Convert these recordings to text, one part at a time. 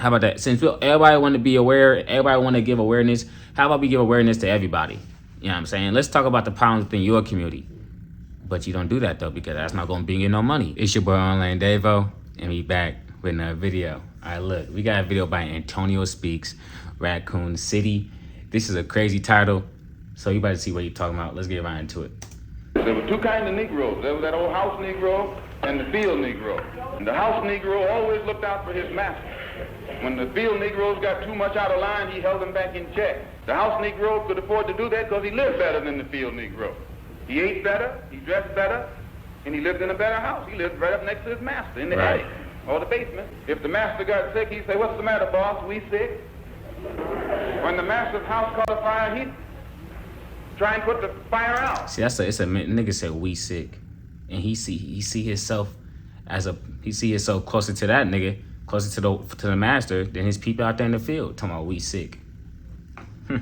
How about that? Since everybody want to be aware, everybody want to give awareness, how about we give awareness to everybody? You know what I'm saying? Let's talk about the problems within your community. But you don't do that, though, because that's not going to bring you no money. It's your boy, Online Davo, and we back with another video. All right, look, we got a video by Antonio Speaks, Raccoon City. This is a crazy title, so you about to see what you're talking about. Let's get right into it. There were two kinds of Negroes. There was that old house Negro and the field Negro. And the house Negro always looked out for his master. When the field Negroes got too much out of line, he held them back in check. The house Negro could afford to do that because he lived better than the field Negro. He ate better, he dressed better, and he lived in a better house. He lived right up next to his master in the attic or the basement. If the master got sick, he'd say, "What's the matter, boss? We sick?" When the master's house caught a fire, he'd try and put the fire out. See, it's a nigga said we sick, and he see himself closer to that nigga, closer to the master than his people out there in the field. Talking about we sick. He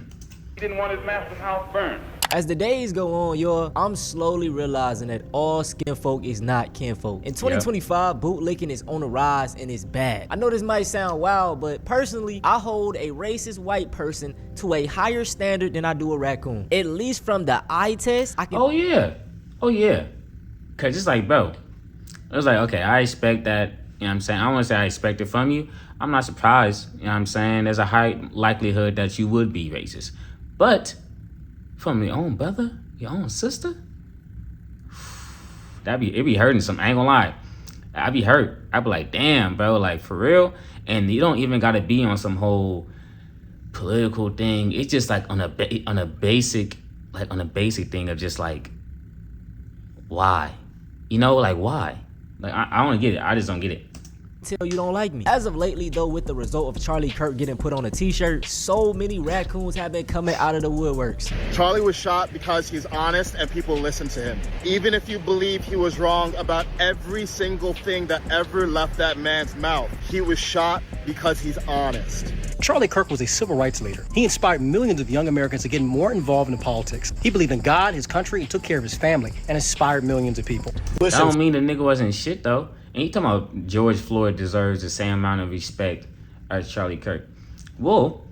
didn't want his master's house burned. As the days go on, y'all, I'm slowly realizing that all skin folk is not kinfolk. In 2025, bootlicking is on the rise and it's bad. I know this might sound wild, but personally, I hold a racist white person to a higher standard than I do a raccoon. At least from the eye test, I can— Oh yeah. Cause it's like, bro, it was like, okay, I expect that, you know what I'm saying? I don't want to say I expect it from you. I'm not surprised, you know what I'm saying? There's a high likelihood that you would be racist. But from your own brother, your own sister, it be hurting some. I ain't gonna lie, I be hurt. I be like, damn, bro, like for real. And you don't even gotta be on some whole political thing. It's just like on a basic thing of just like, why, you know, like why? Like I don't get it. I just don't get it. Tell you don't like me. As of lately though, with the result of Charlie Kirk getting put on a t-shirt, so many raccoons have been coming out of the woodworks. Charlie was shot because he's honest and people listen to him. Even if you believe he was wrong about every single thing that ever left that man's mouth, he was shot because he's honest. Charlie Kirk was a civil rights leader. He inspired millions of young Americans to get more involved in politics. He believed in God, his country, and took care of his family, and inspired millions of people. Listen, that don't mean the nigga wasn't shit though. And you talking about George Floyd deserves the same amount of respect as Charlie Kirk. Well,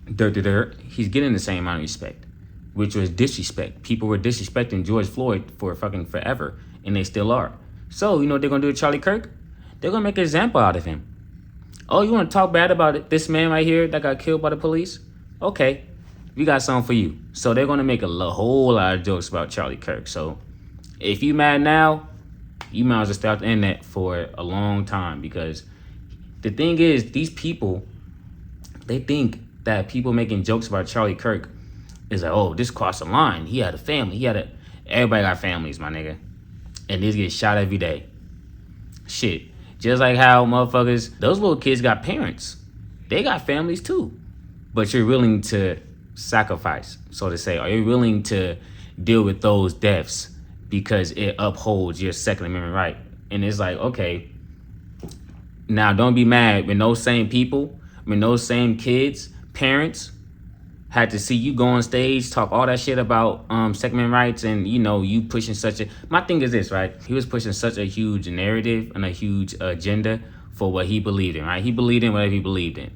he's getting the same amount of respect, which was disrespect. People were disrespecting George Floyd for fucking forever, and they still are. So, you know what they're gonna do to Charlie Kirk? They're gonna make an example out of him. Oh, you wanna talk bad about it? This man right here that got killed by the police? Okay, we got something for you. So they're gonna make a whole lot of jokes about Charlie Kirk. So if you mad now, you might as well stay off the internet for a long time, because the thing is, these people, they think that people making jokes about Charlie Kirk is like, oh, this crossed the line. He had a family. Everybody got families, my nigga. And these get shot every day. Shit. Just like how motherfuckers, those little kids got parents. They got families too. But you're willing to sacrifice, so to say. Are you willing to deal with those deaths because it upholds your Second Amendment right? And it's like, okay, now don't be mad when those same people, when those same kids, parents, had to see you go on stage, talk all that shit about Second Amendment rights, and you know, you pushing such a, my thing is this, right? He was pushing such a huge narrative and a huge agenda for what he believed in, right? He believed in whatever he believed in.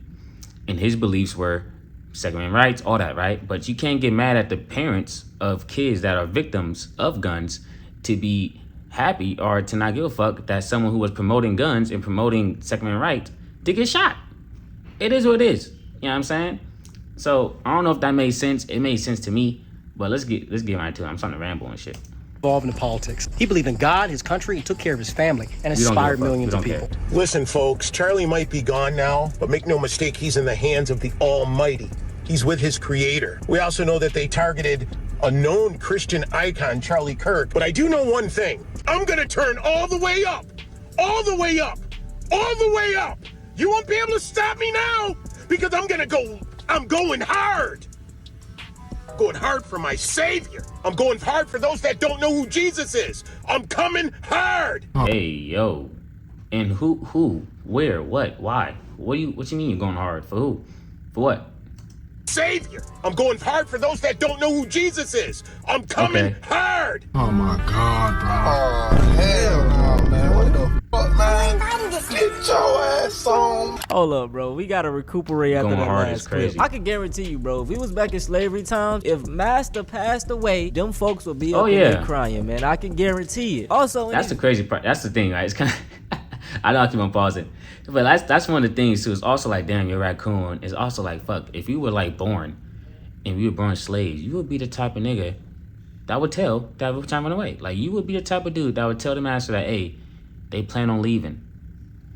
And his beliefs were Second Amendment rights, all that, right? But you can't get mad at the parents of kids that are victims of guns to be happy or to not give a fuck that someone who was promoting guns and promoting Second Amendment rights to get shot. It is what it is. You know what I'm saying? So I don't know if that made sense. It made sense to me, but let's get right to it. I'm starting to ramble and shit. Involved in politics. He believed in God, his country, and took care of his family, and inspired millions of people. Listen, folks, Charlie might be gone now, but make no mistake, he's in the hands of the Almighty. He's with his creator. We also know that they targeted a known Christian icon, Charlie Kirk. But I do know one thing. I'm gonna turn all the way up. All the way up. All the way up. You won't be able to stop me now, because I'm going hard. Going hard for my Savior. I'm going hard for those that don't know who Jesus is. I'm coming hard. Hey, yo. And who, where, what, why? What you mean you're going hard? For who? For what? Savior. I'm going hard for those that don't know who Jesus is. I'm coming hard. Oh my God, bro. Oh, hell no, man. What the fuck? man. Get your ass on. Hold up, bro. We gotta recuperate after Going that hard last is clip. crazy. I can guarantee you, bro, if we was back in slavery times, if Master passed away, them folks would be up in there crying, man. I can guarantee it. Also, That's the crazy part. That's the thing, right? It's kind of I know I keep on pausing, but that's one of the things too. It's also like, damn, you're a raccoon. It's also like, fuck, if you were like born and we were born slaves, you would be the type of nigga that would tell that would try to run away. Like, you would be the type of dude that would tell the master that, hey, they plan on leaving.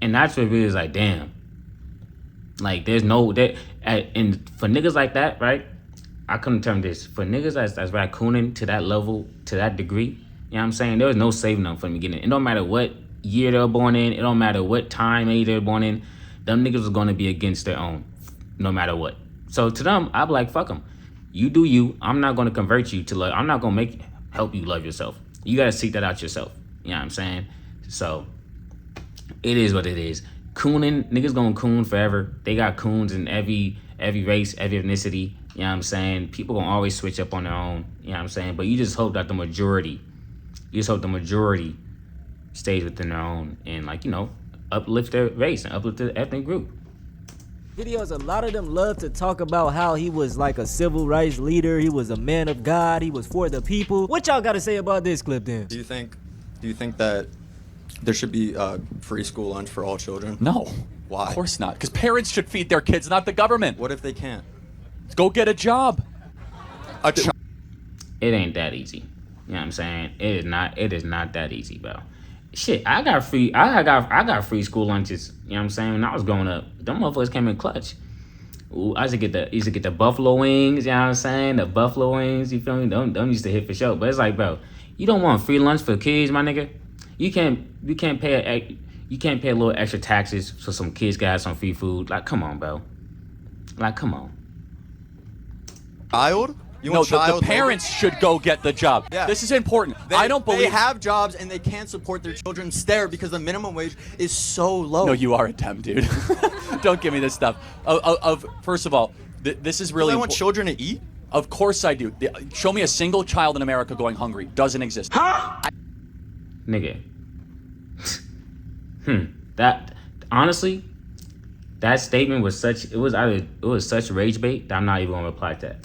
And that's what it really is like, damn. Like, there's no, and for niggas like that, right? I couldn't term this. For niggas that's raccooning to that level, to that degree, you know what I'm saying? There was no saving them from the beginning. It don't matter what year they were born in. It don't matter what time age they were born in. Them niggas was going to be against their own, no matter what. So to them, I'd be like, fuck them. You do you. I'm not going to convert you to love. I'm not going to help you love yourself. You got to seek that out yourself. You know what I'm saying? So it is what it is. Cooning, niggas gonna coon forever. They got coons in every race, every ethnicity. You know what I'm saying? People gonna always switch up on their own. You know what I'm saying? But you just hope that the majority stays within their own and, like, you know, uplift their race and uplift their ethnic group. Videos, a lot of them love to talk about how he was like a civil rights leader. He was a man of God. He was for the people. What y'all got to say about this clip then? Do you think that there should be free school lunch for all children? No. Why? Of course not. Because parents should feed their kids, not the government. What if they can't? Go get a job. It ain't that easy. You know what I'm saying? It is not that easy, bro. Shit, I got free school lunches. You know what I'm saying? When I was growing up, them motherfuckers came in clutch. Ooh, I used to get the buffalo wings. You know what I'm saying? The buffalo wings. You feel me? Them used to hit for sure. But it's like, bro, you don't want free lunch for kids, my nigga. You can't pay a little extra taxes so some kids got some free food. Like, come on, bro. Like, come on. Child? The parents should go get the job. Yeah. This is important. I don't believe they have jobs and they can't support their children there because the minimum wage is so low. No, you are a dumb dude. Don't give me this stuff. First of all, this is really. I want children to eat. Of course I do. Show me a single child in America going hungry. Doesn't exist. Nigga. That honestly, that statement was such such rage bait that I'm not even gonna reply to that.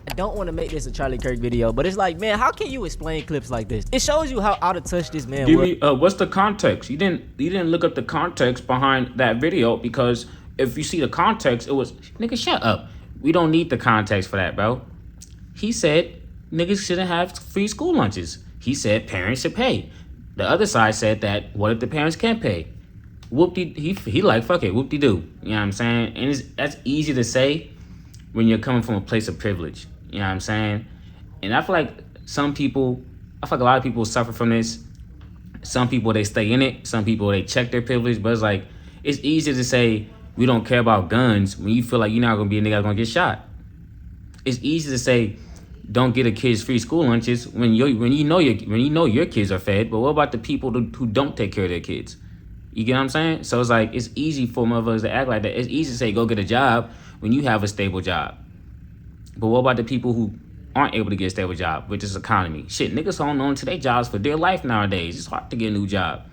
I don't want to make this a Charlie Kirk video, but it's like, man, how can you explain clips like this? It shows you how out of touch this man was. What's the context? You didn't look up the context behind that video, because if you see the context, it was, nigga, shut up. We don't need the context for that, bro. He said niggas shouldn't have free school lunches. He said parents should pay. The other side said that, what if the parents can't pay? He like, fuck it, whoop-de-doo. You know what I'm saying? And that's easy to say when you're coming from a place of privilege. You know what I'm saying? And I feel like a lot of people suffer from this. Some people, they stay in it. Some people, they check their privilege. But it's like, it's easy to say we don't care about guns when you feel like you're not going to be a nigga that's going to get shot. It's easy to say don't get a kids free school lunches when you know your kids are fed. But what about the people who don't take care of their kids? You get what I'm saying? So it's like, it's easy for motherfuckers to act like that. It's easy to say go get a job when you have a stable job. But what about the people who aren't able to get a stable job with this economy? Shit, niggas hold on to their jobs for dear life nowadays. It's hard to get a new job.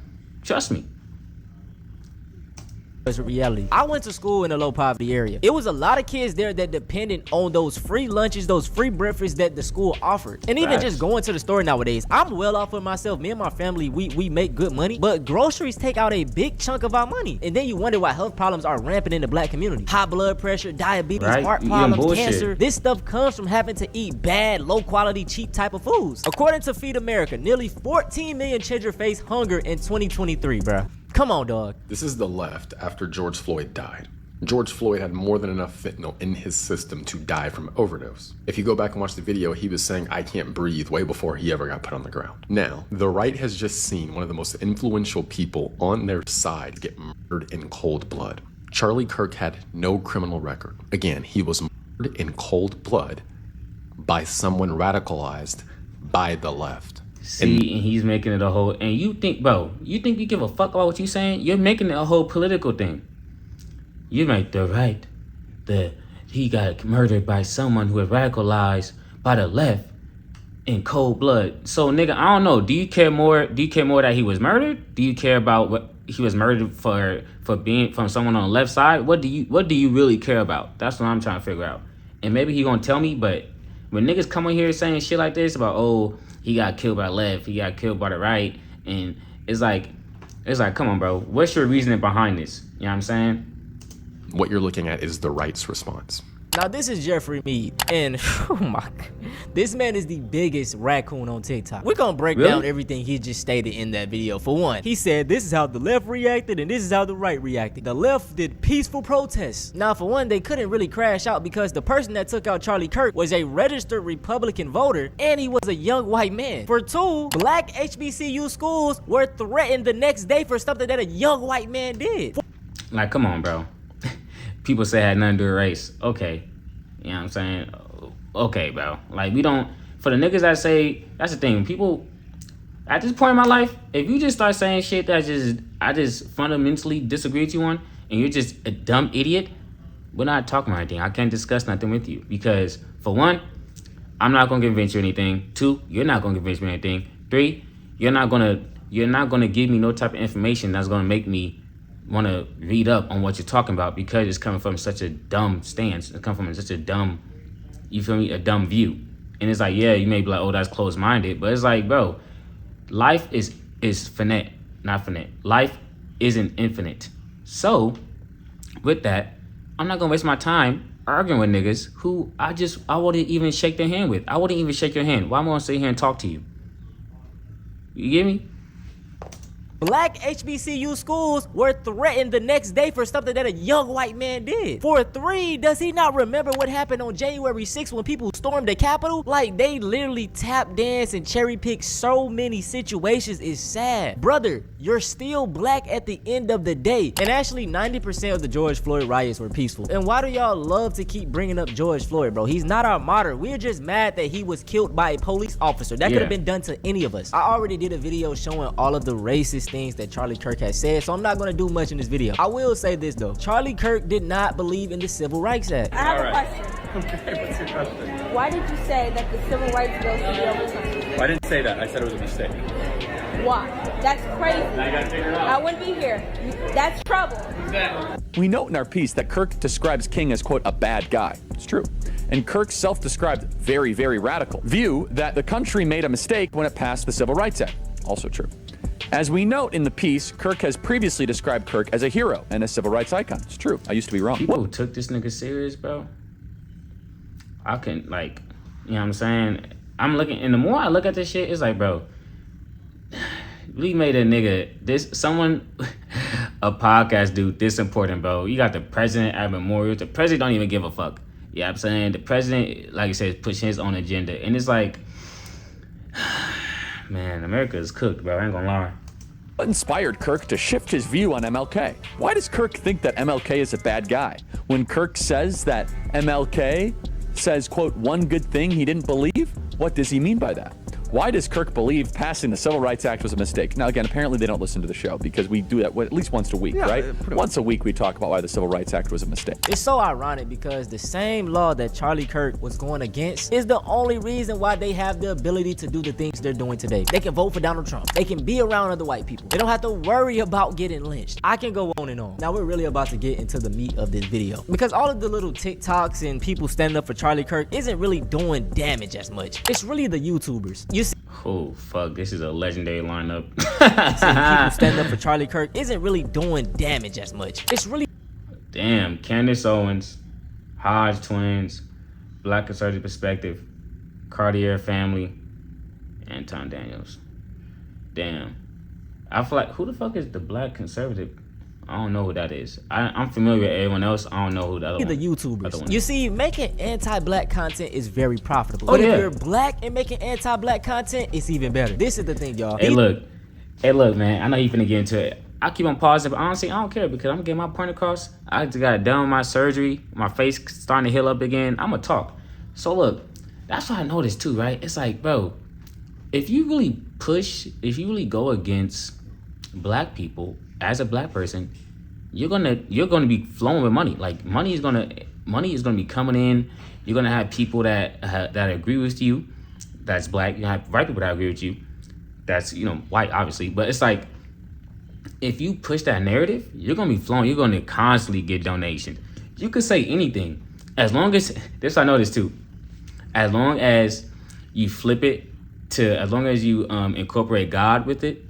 Trust me. It's a reality. I went to school in a low poverty area. It was a lot of kids there that depended on those free lunches, those free breakfasts that the school offered. And even just going to the store nowadays, I'm well off for myself. Me and my family, we make good money, but groceries take out a big chunk of our money. And then you wonder why health problems are rampant in the black community. High blood pressure, diabetes, heart problems, cancer. This stuff comes from having to eat bad, low quality, cheap type of foods. According to Feed America, nearly 14 million children face hunger in 2023, bruh. Come on, dog. This is the left after George Floyd died. George Floyd had more than enough fentanyl in his system to die from overdose. If you go back and watch the video, he was saying, "I can't breathe," way before he ever got put on the ground. Now, the right has just seen one of the most influential people on their side get murdered in cold blood. Charlie Kirk had no criminal record. Again, he was murdered in cold blood by someone radicalized by the left. And he's making it a whole, and you think you give a fuck about what you saying? You're making it a whole political thing. You make the right, he got murdered by someone who was radicalized by the left in cold blood. So nigga, I don't know. Do you care more that he was murdered? Do you care about he was murdered for being from someone on the left side. What do you really care about? That's what I'm trying to figure out. And maybe he gonna tell me, but when niggas come in here saying shit like this about, oh, he got killed by the left, he got killed by the right, and it's like, come on, bro. What's your reasoning behind this? You know what I'm saying? What you're looking at is the right's response. Now this is Jeffrey Mead, and oh my god, this man is the biggest raccoon on TikTok. We're gonna break down everything he just stated in that video. For one, he said this is how the left reacted and this is how the right reacted. The left did peaceful protests. Now for one, they couldn't really crash out because the person that took out Charlie Kirk was a registered Republican voter and he was a young white man. For two, black HBCU schools were threatened the next day for something that a young white man did. Like, come on, bro. People say it had nothing to do with race. Okay. You know what I'm saying? Okay, bro. Like, we don't... For the niggas that say... That's the thing. People... At this point in my life, if you just start saying shit that I just fundamentally disagree with you on, and you're just a dumb idiot, we're not talking about anything. I can't discuss nothing with you. Because, for one, I'm not going to convince you anything. Two, you're not going to convince me anything. Three, you're not going to give me no type of information that's going to make me want to read up on what you're talking about, because it's coming from such a dumb stance. It's coming from such a dumb, you feel me, a dumb view. And it's like, yeah, you may be like, oh, that's closed-minded, but it's like, bro, life is finite, not finite. Life isn't infinite. So, with that, I'm not gonna waste my time arguing with niggas who I wouldn't even shake their hand with. I wouldn't even shake your hand. Why am I gonna sit here and talk to you? You get me? Black HBCU schools were threatened the next day for something that a young white man did. For three, does he not remember what happened on January 6th when people stormed the Capitol? Like, they literally tap dance and cherry pick so many situations. It's sad. Brother, you're still black at the end of the day. And actually, 90% of the George Floyd riots were peaceful. And why do y'all love to keep bringing up George Floyd, bro? He's not our martyr. We're just mad that he was killed by a police officer. That could have been done to any of us. I already did a video showing all of the racist things that Charlie Kirk has said, so I'm not going to do much in this video. I will say this though, Charlie Kirk did not believe in the Civil Rights Act. I have a question. Okay, what's your question? Why did you say that the Civil Rights Bill should be overturned? Well, I didn't say that. I said it was a mistake. Why? That's crazy. Now you gotta figure it out. I wouldn't be here. That's trouble. Exactly. We note in our piece that Kirk describes King as, quote, a bad guy. It's true. And Kirk's self-described very, very radical view that the country made a mistake when it passed the Civil Rights Act. Also true. As we note in the piece, Kirk has previously described Kirk as a hero and a civil rights icon. It's true. I used to be wrong. People who took this nigga serious, bro, I couldn't, like, you know what I'm saying? I'm looking, and the more I look at this shit, it's like, bro, we made a nigga, a podcast dude this important, bro. You got the president at Memorial. The president don't even give a fuck. You know what I'm saying? The president, like I said, is pushing his own agenda. And it's like, man, America is cooked, bro. I ain't gonna lie. What inspired Kirk to shift his view on MLK? Why does Kirk think that MLK is a bad guy? When Kirk says that MLK says, quote, one good thing he didn't believe, what does he mean by that? Why does Kirk believe passing the Civil Rights Act was a mistake? Now, again, apparently they don't listen to the show because we do that at least once a week, right? Once a week we talk about why the Civil Rights Act was a mistake. It's so ironic because the same law that Charlie Kirk was going against is the only reason why they have the ability to do the things they're doing today. They can vote for Donald Trump. They can be around other white people. They don't have to worry about getting lynched. I can go on and on. Now, we're really about to get into the meat of this video because all of the little TikToks and people standing up for Charlie Kirk isn't really doing damage as much. It's really the YouTubers. You see, oh, fuck, this is a legendary lineup. people standing up for Charlie Kirk isn't really doing damage as much. It's really... Damn, Candace Owens, Hodge Twins, Black Conservative Perspective, Cartier Family, Anton Daniels. Damn. I feel like, who the fuck is the Black Conservative? I don't know who that is. I'm familiar with everyone else. I don't know who the other one. The YouTubers. Other one. You see, making anti-black content is very profitable. But if you're black and making anti-black content, it's even better. This is the thing, y'all. Hey, look, man. I know you finna get into it. I keep on pausing, but honestly, I don't care because I'm getting my point across. I just got done with my surgery. My face starting to heal up again. I'm gonna talk. So look, that's what I noticed too, right? It's like, bro, if you really go against black people as a black person, you're gonna be flowing with money. Like money is gonna be coming in. You're gonna have people that agree with you, that's black. You have white people that agree with you, that's white, obviously. But it's like if you push that narrative, you're gonna be flowing. You're gonna constantly get donations. You could say anything, as long as this I noticed too. As long as you flip it to, as long as you incorporate God with it,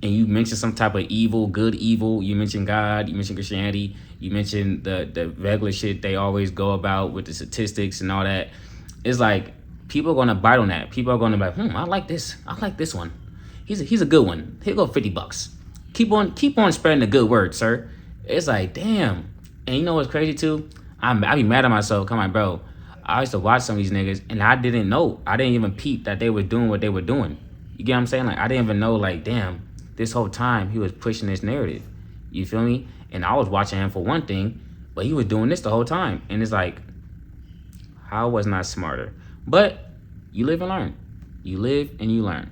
and you mention some type of evil, good evil. You mention God. You mention Christianity. You mention the regular shit they always go about with the statistics and all that. It's like people are gonna bite on that. People are gonna be like, I like this. I like this one. He's a good one. He'll go $50. Keep on spreading the good word, sir. It's like, damn. And you know what's crazy too? I be mad at myself. Come on, bro. I used to watch some of these niggas and I didn't know. I didn't even peep that they were doing what they were doing. You get what I'm saying? Like, I didn't even know, like, damn, this whole time he was pushing this narrative. You feel me? And I was watching him for one thing, but he was doing this the whole time. And it's like, how wasn't I smarter? But you live and learn. You live and you learn.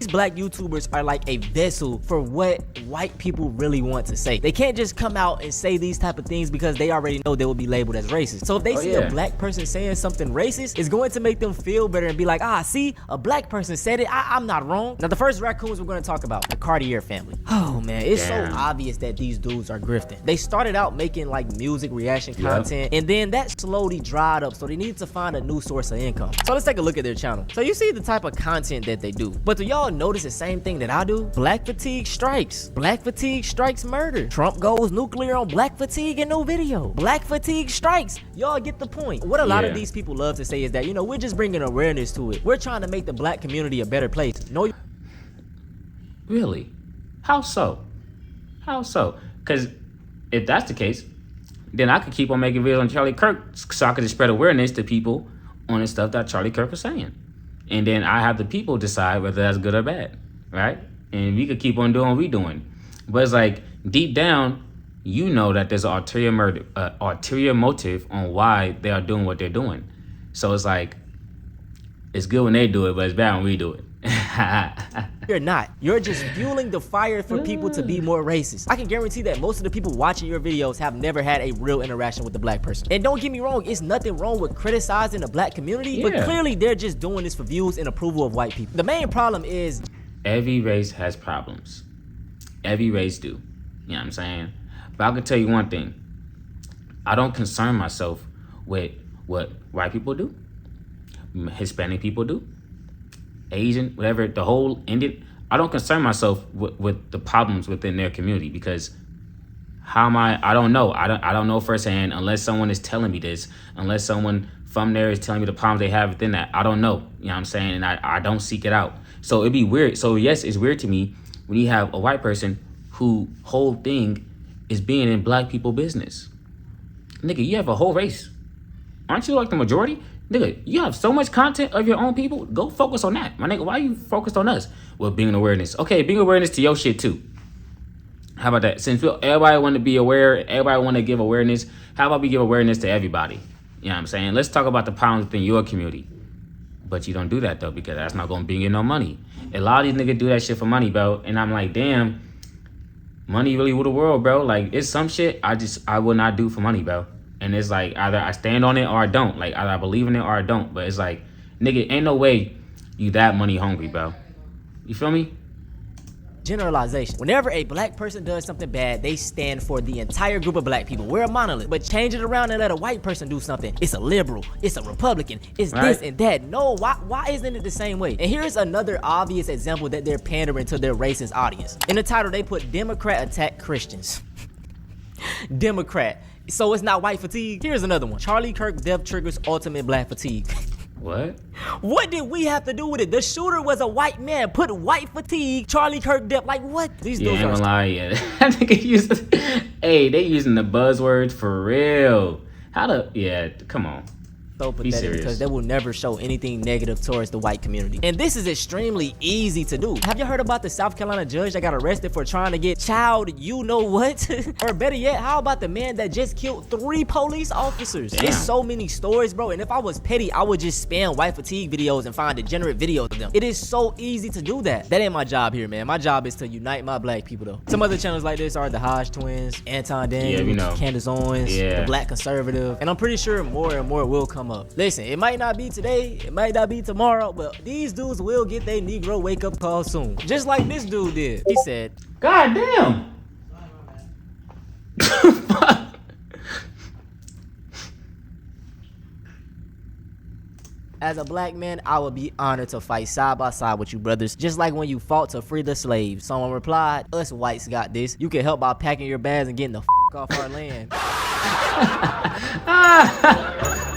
These black YouTubers are like a vessel for what white people really want to say. They can't just come out and say these type of things because they already know they will be labeled as racist. So if they see a black person saying something racist, it's going to make them feel better and be like, see, a black person said it. I'm not wrong. Now, the first Raccoons we're going to talk about, the Cartier family. Oh, man, it's so obvious that these dudes are grifting. They started out making like music reaction content, and then that slowly dried up, so they needed to find a new source of income. So let's take a look at their channel. So you see the type of content that they do. But do y'all notice the same thing that I do? Black fatigue strikes. Black fatigue strikes murder. Trump goes nuclear on black fatigue in no video. Black fatigue strikes. Y'all get the point. What a lot of these people love to say is that, we're just bringing awareness to it. We're trying to make the black community a better place. No. Really? How so? How so? Because if that's the case, then I could keep on making videos on Charlie Kirk so I could just spread awareness to people on the stuff that Charlie Kirk was saying. And then I have the people decide whether that's good or bad, right? And we could keep on doing what we doing. But it's like, deep down, you know that there's an ulterior motive on why they are doing what they're doing. So it's like, it's good when they do it, but it's bad when we do it. You're not. You're just fueling the fire for people to be more racist. I can guarantee that most of the people watching your videos have never had a real interaction with the black person. And don't get me wrong, it's nothing wrong with criticizing the black community, but clearly they're just doing this for views and approval of white people. The main problem is every race has problems. Every race do. You know what I'm saying? But I can tell you one thing. I don't concern myself with what white people do, Hispanic people do, Asian, whatever, the whole Indian. I don't concern myself with the problems within their community, because how am I don't know. I don't know firsthand unless someone is telling me this, unless someone from there is telling me the problems they have within that. I don't know. You know what I'm saying? And I don't seek it out. So it'd be weird. So yes, it's weird to me when you have a white person who whole thing is being in black people business. Nigga, you have a whole race. Aren't you like the majority? Nigga, you have so much content of your own people. Go focus on that. My nigga, why you focused on us? Well, being awareness. Okay, being awareness to your shit too. How about that? Since everybody want to be aware, everybody want to give awareness, how about we give awareness to everybody? You know what I'm saying? Let's talk about the problems within your community. But you don't do that though, because that's not going to bring you no money. A lot of these niggas do that shit for money, bro. And I'm like, damn, money really rule the world, bro. Like, it's some shit I would not do for money, bro. And it's like, either I stand on it or I don't. Like, either I believe in it or I don't. But it's like, nigga, ain't no way you that money hungry, bro. You feel me? Generalization. Whenever a black person does something bad, they stand for the entire group of black people. We're a monolith. But change it around and let a white person do something. It's a liberal. It's a Republican. It's this and that. No, why isn't it the same way? And here's another obvious example that they're pandering to their racist audience. In the title, they put Democrat attack Christians. Democrat. So it's not white fatigue. Here's another one. Charlie Kirk death triggers ultimate black fatigue. What? What did we have to do with it? The shooter was a white man. Put white fatigue, Charlie Kirk death. Like, what? These dudes are lying. Hey, they using the buzzwords for real. Come on. So pathetic, because they will never show anything negative towards the white community. And this is extremely easy to do. Have you heard about the South Carolina judge that got arrested for trying to get child you know what? Or better yet, how about the man that just killed 3 police officers? Damn. There's so many stories, bro. And if I was petty, I would just spam white fatigue videos and find degenerate videos of them. It is so easy to do that. That ain't my job here, man. My job is to unite my black people, though. Some other channels like this are the Hodge Twins, Anton Daniels, Candace Owens, the Black Conservative. And I'm pretty sure more and more will come come up. Listen, it might not be today, it might not be tomorrow, but these dudes will get their Negro wake-up call soon. Just like this dude did. He said, God damn. as a black man, I would be honored to fight side by side with you brothers, just like when you fought to free the slaves. Someone replied, us whites got this. You can help by packing your bags and getting the off our land.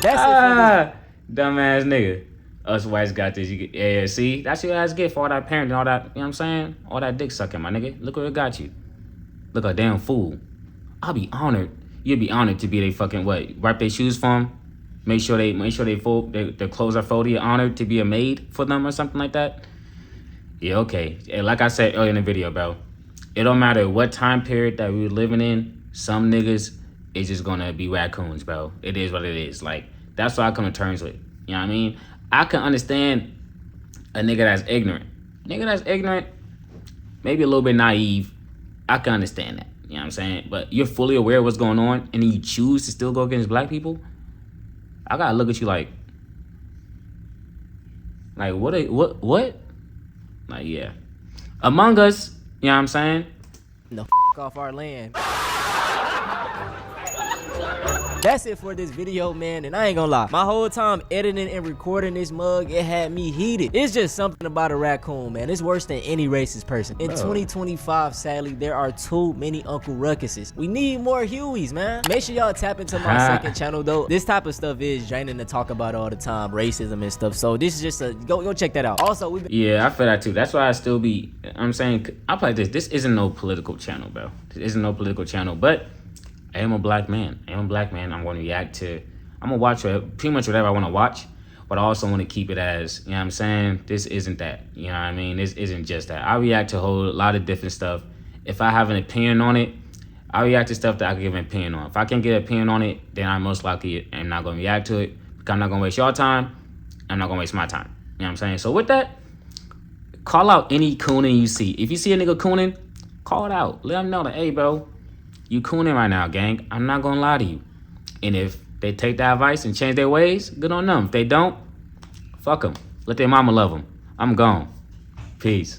That's it for this. Dumbass nigga. Us whites got this. You get, yeah, see? That's what your ass get for all that parenting, all that, you know what I'm saying? All that dick sucking, my nigga. Look where it got you. Look a damn fool. I'll be honored. You'd be honored to be they fucking what? Wipe their shoes for them? Make sure they fold, their clothes are folded. You're honored to be a maid for them or something like that? Yeah, okay. And like I said earlier in the video, bro, it don't matter what time period that we were living in, some niggas is just gonna be raccoons, bro. It is what it is. Like, that's what I come to terms with. You know what I mean? I can understand a nigga that's ignorant. Nigga that's ignorant, maybe a little bit naive, I can understand that. You know what I'm saying? But you're fully aware of what's going on, and then you choose to still go against black people? I gotta look at you like what? Like, yeah. Among Us, you know what I'm saying? The off our land. That's it for this video, man, and I ain't gonna lie. My whole time editing and recording this mug, it had me heated. It's just something about a raccoon, man. It's worse than any racist person. In 2025, sadly, there are too many Uncle Ruckuses. We need more Hueys, man. Make sure y'all tap into my second channel, though. This type of stuff is draining to talk about all the time, racism and stuff. So this is just a, go check that out. Also, yeah, I feel that too. That's why I still be, I'm saying, I play this. This isn't no political channel, bro. This isn't no political channel, but I am a black man. I'm going to react to, I'm going to watch pretty much whatever I want to watch, but I also want to keep it as, you know what I'm saying? This isn't that, you know what I mean? This isn't just that. I react to a whole lot of different stuff. If I have an opinion on it, I react to stuff that I can give an opinion on. If I can't get an opinion on it, then I most likely am not going to react to it, because I'm not going to waste your time. I'm not going to waste my time. You know what I'm saying? So with that, call out any cooning you see. If you see a nigga cooning, call it out. Let them know that, hey, bro, you cooning right now, gang. I'm not gonna lie to you. And if they take that advice and change their ways, good on them. If they don't, fuck them. Let their mama love them. I'm gone. Peace.